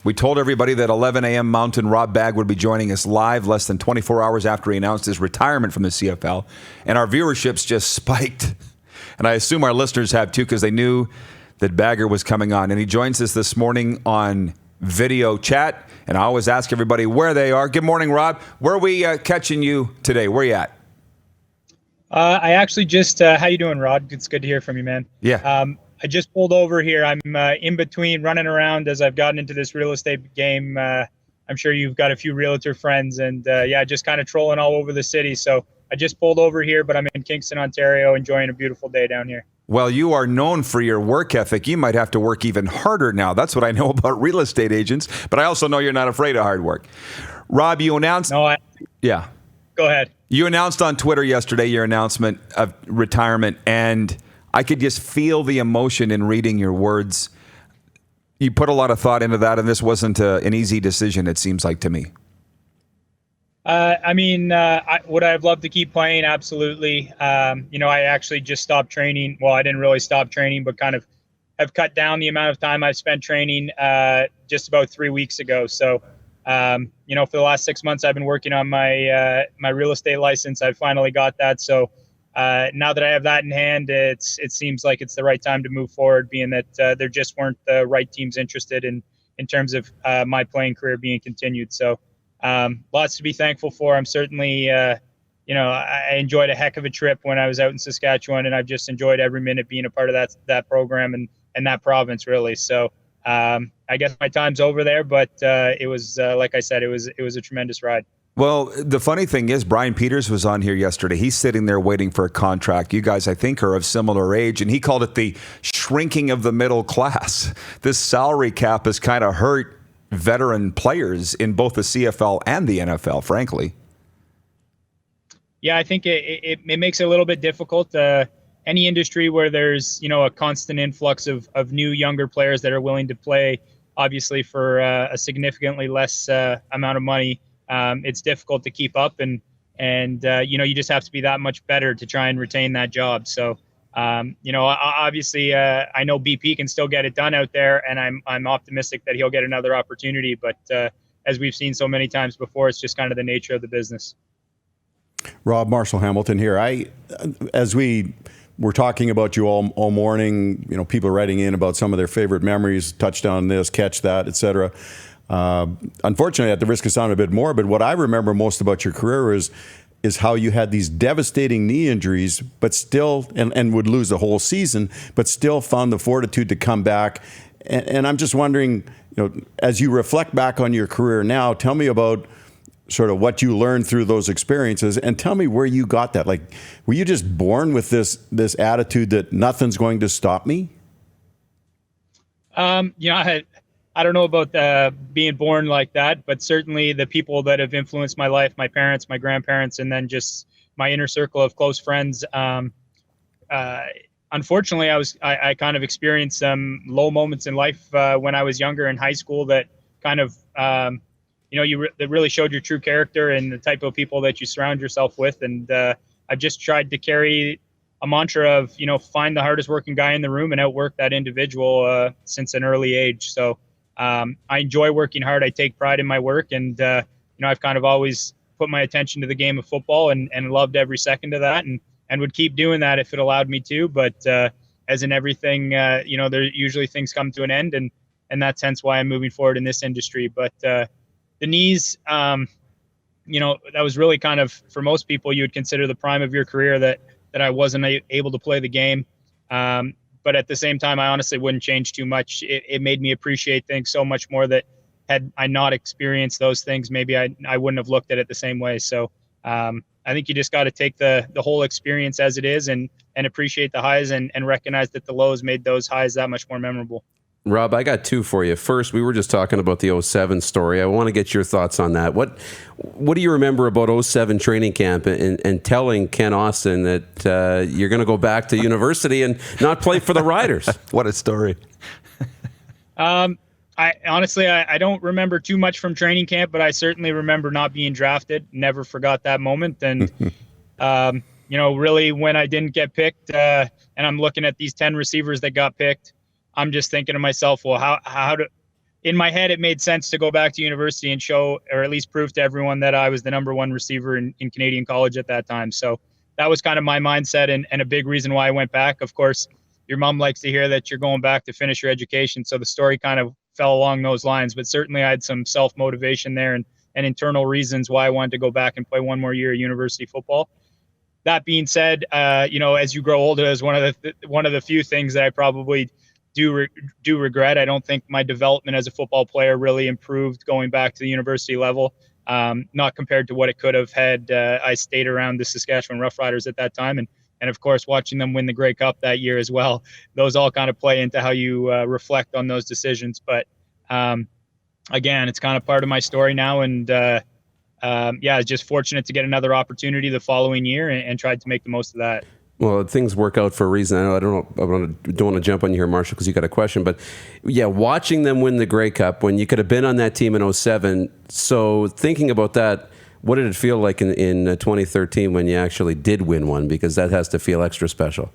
We told everybody that 11 a.m. Mountain Rob Bagg would be joining us live less than 24 hours after he announced his retirement from the CFL. And our viewerships just spiked. And I assume our listeners have too, because they knew that Bagger was coming on. And he joins us this morning on video chat. And I always ask everybody where they are. Good morning, Rob. Where are we catching you today? Where are you at? I actually just, how you doing, Rod? It's good to hear from you, man. Yeah. I just pulled over here. I'm in between running around as I've gotten into this real estate game. I'm sure you've got a few realtor friends and just kind of trolling all over the city. So I just pulled over here, but I'm in Kingston, Ontario, enjoying a beautiful day down here. Well, you are known for your work ethic. You might have to work even harder now. That's what I know about real estate agents, but I also know you're not afraid of hard work. Rob, you announced... Yeah. Go ahead. You announced on Twitter yesterday your announcement of retirement, and I could just feel the emotion in reading your words. You put a lot of thought into that, and this wasn't an easy decision, it seems like to me. Would I have loved to keep playing? Absolutely. I actually just stopped training. Well, I didn't really stop training, but kind of have cut down the amount of time I've spent training just about 3 weeks ago. So, for the last 6 months, I've been working on my real estate license. I finally got that. So now that I have that in hand, it seems like it's the right time to move forward, being that there just weren't the right teams interested in terms of my playing career being continued. So lots to be thankful for. I'm certainly, I enjoyed a heck of a trip when I was out in Saskatchewan, and I've just enjoyed every minute being a part of that program and that province, really. So I guess my time's over there, but it was, like I said, it was a tremendous ride. Well, the funny thing is, Brian Pedersen was on here yesterday. He's sitting there waiting for a contract. You guys, I think, are of similar age, and he called it the shrinking of the middle class. This salary cap has kind of hurt veteran players in both the CFL and the NFL, frankly. Yeah, I think it makes it a little bit difficult. Any industry where there's, a constant influx of new, younger players that are willing to play, obviously for a significantly less amount of money, it's difficult to keep up, and you just have to be that much better to try and retain that job. So, obviously, I know BP can still get it done out there, and I'm optimistic that he'll get another opportunity. But as we've seen so many times before, it's just kind of the nature of the business. Rob, Marshall Hamilton here. As we were talking about you all morning, people writing in about some of their favorite memories, touchdown this, catch that, etc. Unfortunately, at the risk of sounding a bit morbid, what I remember most about your career is how you had these devastating knee injuries, but still, and would lose the whole season, but still found the fortitude to come back. And I'm just wondering, as you reflect back on your career now, tell me about sort of what you learned through those experiences, and tell me where you got that. Like, were you just born with this attitude that nothing's going to stop me? I don't know about being born like that, but certainly the people that have influenced my life, my parents, my grandparents, and then just my inner circle of close friends. Unfortunately, I kind of experienced some low moments in life when I was younger in high school that kind of, that really showed your true character and the type of people that you surround yourself with. And I've just tried to carry a mantra of, find the hardest working guy in the room and outwork that individual since an early age. So I enjoy working hard. I take pride in my work, and I've kind of always put my attention to the game of football and loved every second of that, and would keep doing that if it allowed me to. But as in everything, there usually things come to an end, and that's hence why I'm moving forward in this industry. But the knees, that was really kind of, for most people, you would consider the prime of your career that I wasn't able to play the game. But at the same time, I honestly wouldn't change too much. It made me appreciate things so much more that had I not experienced those things, maybe I wouldn't have looked at it the same way. So I think you just got to take the whole experience as it is and appreciate the highs and recognize that the lows made those highs that much more memorable. Rob, I got two for you. First, we were just talking about the 07 story. I want to get your thoughts on that. What do you remember about 07 training camp and telling Ken Austin that you're going to go back to university and not play for the Riders? What a story. I honestly don't remember too much from training camp, but I certainly remember not being drafted. Never forgot that moment. And, really when I didn't get picked and I'm looking at these 10 receivers that got picked, I'm just thinking to myself, well, in my head, it made sense to go back to university and show, or at least prove to everyone that I was the number one receiver in Canadian college at that time. So that was kind of my mindset and a big reason why I went back. Of course, your mom likes to hear that you're going back to finish your education. So the story kind of fell along those lines, but certainly I had some self-motivation there and internal reasons why I wanted to go back and play one more year of university football. That being said, as you grow older, is one of the few things that I probably do regret. I don't think my development as a football player really improved going back to the university level, not compared to what it could have had I stayed around the Saskatchewan Roughriders at that time. And of course, watching them win the Grey Cup that year as well. Those all kind of play into how you reflect on those decisions. But again, it's kind of part of my story now. And just fortunate to get another opportunity the following year and tried to make the most of that. Well, things work out for a reason. I don't want to jump on you here, Marshall, because you got a question. But yeah, watching them win the Grey Cup when you could have been on that team in 2007. So thinking about that, what did it feel like in 2013 when you actually did win one? Because that has to feel extra special.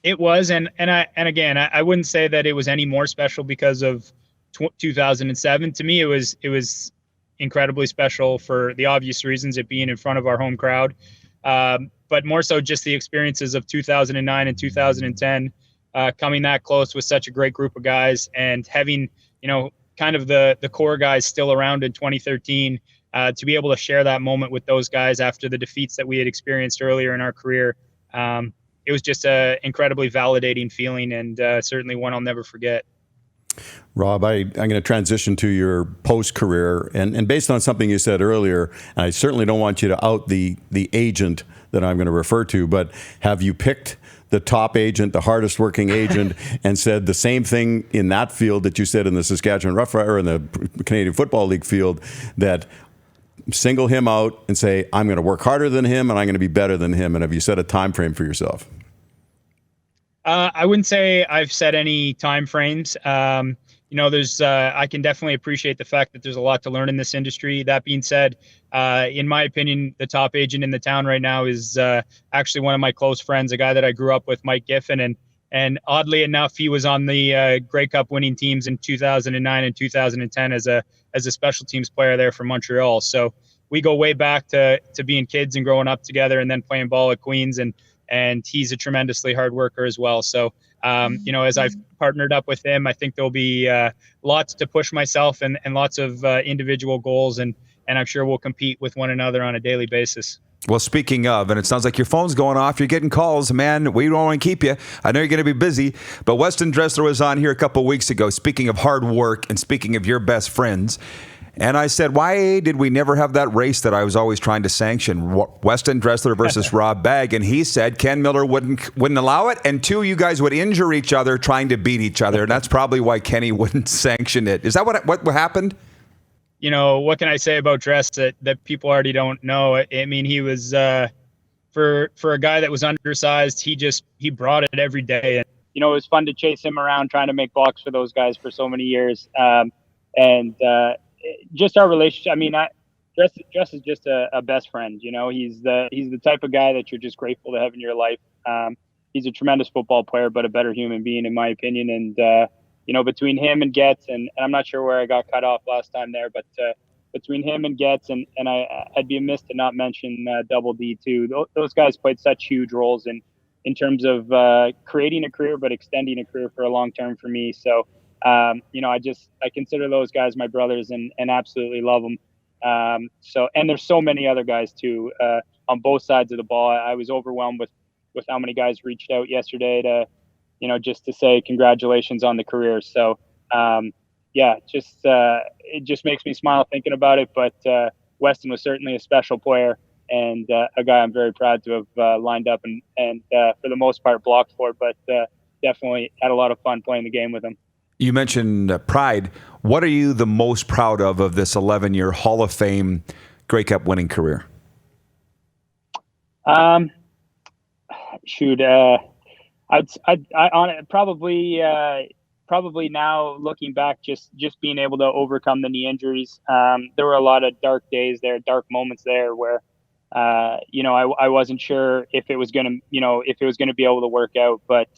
It was, and again, I wouldn't say that it was any more special because of 2007. To me, it was incredibly special for the obvious reasons, it being in front of our home crowd. But more so just the experiences of 2009 and 2010, coming that close with such a great group of guys and having, kind of the core guys still around in 2013, to be able to share that moment with those guys after the defeats that we had experienced earlier in our career. It was just an incredibly validating feeling and certainly one I'll never forget. Rob, I'm going to transition to your post-career, and based on something you said earlier, and I certainly don't want you to out the agent that I'm going to refer to, but have you picked the top agent, the hardest working agent, and said the same thing in that field that you said in the Saskatchewan Roughriders or in the Canadian Football League field, that single him out and say, I'm going to work harder than him and I'm going to be better than him? And have you set a time frame for yourself? I wouldn't say I've set any time frames. There's I can definitely appreciate the fact that there's a lot to learn in this industry. That being said, in my opinion, the top agent in the town right now is actually one of my close friends, a guy that I grew up with, Mike Giffen, and oddly enough, he was on the Grey Cup winning teams in 2009 and 2010 as a special teams player there for Montreal. So we go way back to being kids and growing up together, and then playing ball at Queens, and he's a tremendously hard worker as well. So, as I've partnered up with him, I think there'll be lots to push myself and lots of individual goals, and I'm sure we'll compete with one another on a daily basis. Well, speaking of, and it sounds like your phone's going off, you're getting calls, man, we don't want to keep you. I know you're going to be busy, but Weston Dressler was on here a couple of weeks ago, speaking of hard work and speaking of your best friends. And I said, why did we never have that race that I was always trying to sanction, Weston Dressler versus Rob Bagg? And he said Ken Miller wouldn't allow it, and two, you guys would injure each other trying to beat each other, and that's probably why Kenny wouldn't sanction it. Is that what happened? What can I say about Dress that people already don't know? I mean, he was for a guy that was undersized, he brought it every day, and it was fun to chase him around trying to make blocks for those guys for so many years, and just our relationship. I mean, Dress is just a best friend. He's the type of guy that you're just grateful to have in your life. He's a tremendous football player, but a better human being, in my opinion. And between him and Getz, and I'm not sure where I got cut off last time there, but between him and Getz, and I'd be amiss to not mention Double D too. Those guys played such huge roles in terms of creating a career, but extending a career for a long term for me. So. I consider those guys my brothers and absolutely love them. And there's so many other guys too, on both sides of the ball. I was overwhelmed with how many guys reached out yesterday to, just to say congratulations on the career. So, it just makes me smile thinking about it. But Weston was certainly a special player and a guy I'm very proud to have lined up and for the most part blocked for, but definitely had a lot of fun playing the game with him. You mentioned pride. What are you the most proud of this 11-year Hall of Fame Grey Cup winning career? I'd probably now looking back, just being able to overcome the knee injuries. There were a lot of dark days there, dark moments there where, I wasn't sure if it was going to be able to work out, but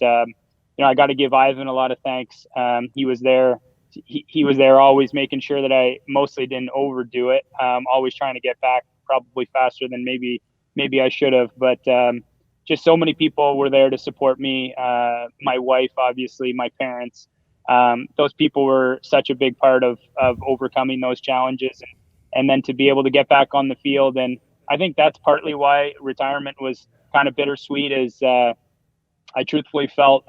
I got to give Ivan a lot of thanks. He was there he was there always making sure that I mostly didn't overdo it. Always trying to get back probably faster than maybe I should have. But just so many people were there to support me. My wife, obviously, my parents. Those people were such a big part of overcoming those challenges, and then to be able to get back on the field. And I think that's partly why retirement was kind of bittersweet, is I truthfully felt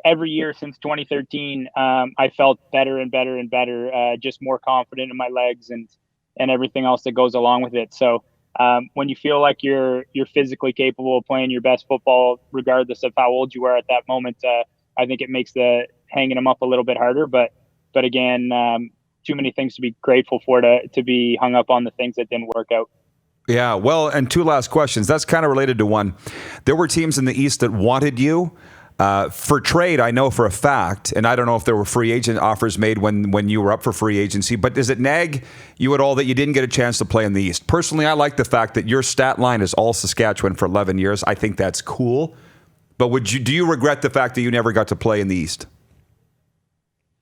every year since 2013, I felt better and better and better, just more confident in my legs and everything else that goes along with it. So when you feel like you're physically capable of playing your best football, regardless of how old you are at that moment, I think it makes the hanging them up a little bit harder. But again, too many things to be grateful for to be hung up on the things that didn't work out. Yeah, well, and two last questions. That's kind of related to one. There were teams in the East that wanted you. For trade, I know for a fact, and I don't know if there were free agent offers made when you were up for free agency, but does it nag you at all that you didn't get a chance to play in the East? Personally, I like the fact that your stat line is all Saskatchewan for 11 years. I think that's cool. But do you regret the fact that you never got to play in the East?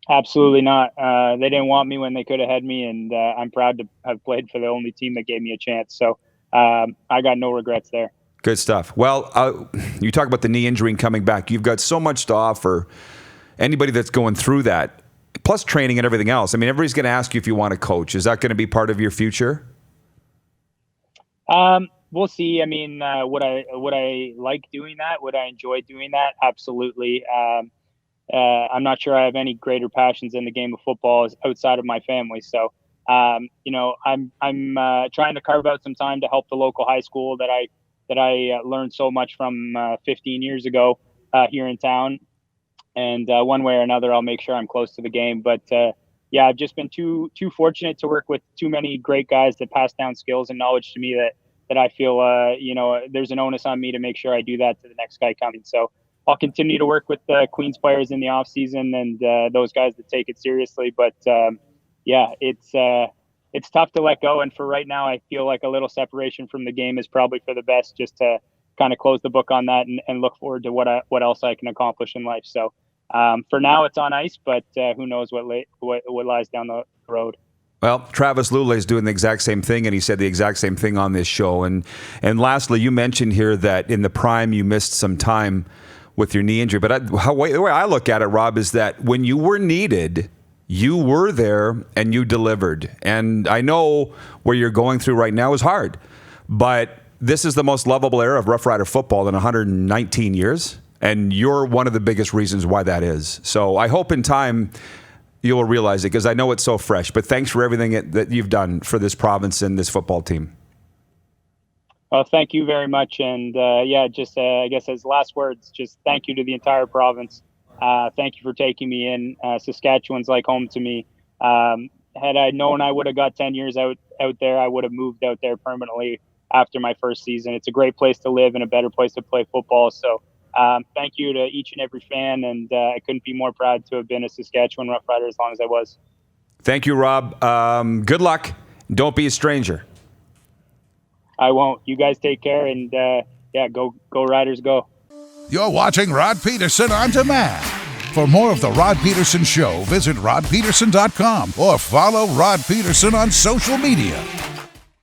Absolutely not. They didn't want me when they could have had me, and I'm proud to have played for the only team that gave me a chance. So I got no regrets there. Good stuff. Well, you talk about the knee injury and coming back. You've got so much to offer anybody that's going through that, plus training and everything else. I mean, everybody's going to ask you if you want to coach. Is that going to be part of your future? We'll see. I mean, would I like doing that? Would I enjoy doing that? Absolutely. I'm not sure I have any greater passions in the game of football outside of my family. So, I'm trying to carve out some time to help the local high school that I learned so much from 15 years ago here in town. And one way or another, I'll make sure I'm close to the game. But yeah, I've just been too fortunate to work with too many great guys that pass down skills and knowledge to me that I feel, there's an onus on me to make sure I do that to the next guy coming. So I'll continue to work with the Queens players in the off season and those guys that take it seriously. But yeah, it's tough to let go. And for right now, I feel like a little separation from the game is probably for the best, just to kind of close the book on that and look forward to what else I can accomplish in life. So for now, it's on ice, but who knows what lies down the road. Well, Travis Lulay is doing the exact same thing, and he said the exact same thing on this show. And lastly, you mentioned here that in the prime, you missed some time with your knee injury. But the way I look at it, Rob, is that when you were needed, you were there and you delivered. And I know where you're going through right now is hard, but this is the most lovable era of Rough Rider football in 119 years. And you're one of the biggest reasons why that is. So I hope in time you'll realize it, because I know it's so fresh. But thanks for everything that you've done for this province and this football team. Well, thank you very much. And I guess as last words, just thank you to the entire province. Thank you for taking me in. Saskatchewan's like home to me. Had I known I would have got 10 years out there, I would have moved out there permanently after my first season. It's a great place to live and a better place to play football. So thank you to each and every fan. And I couldn't be more proud to have been a Saskatchewan Rough Rider as long as I was. Thank you, Rob. Good luck. Don't be a stranger. I won't. You guys take care. And go Riders, go. You're watching Rod Pedersen on demand. For more of The Rod Pedersen Show, visit rodpedersen.com or follow Rod Pedersen on social media.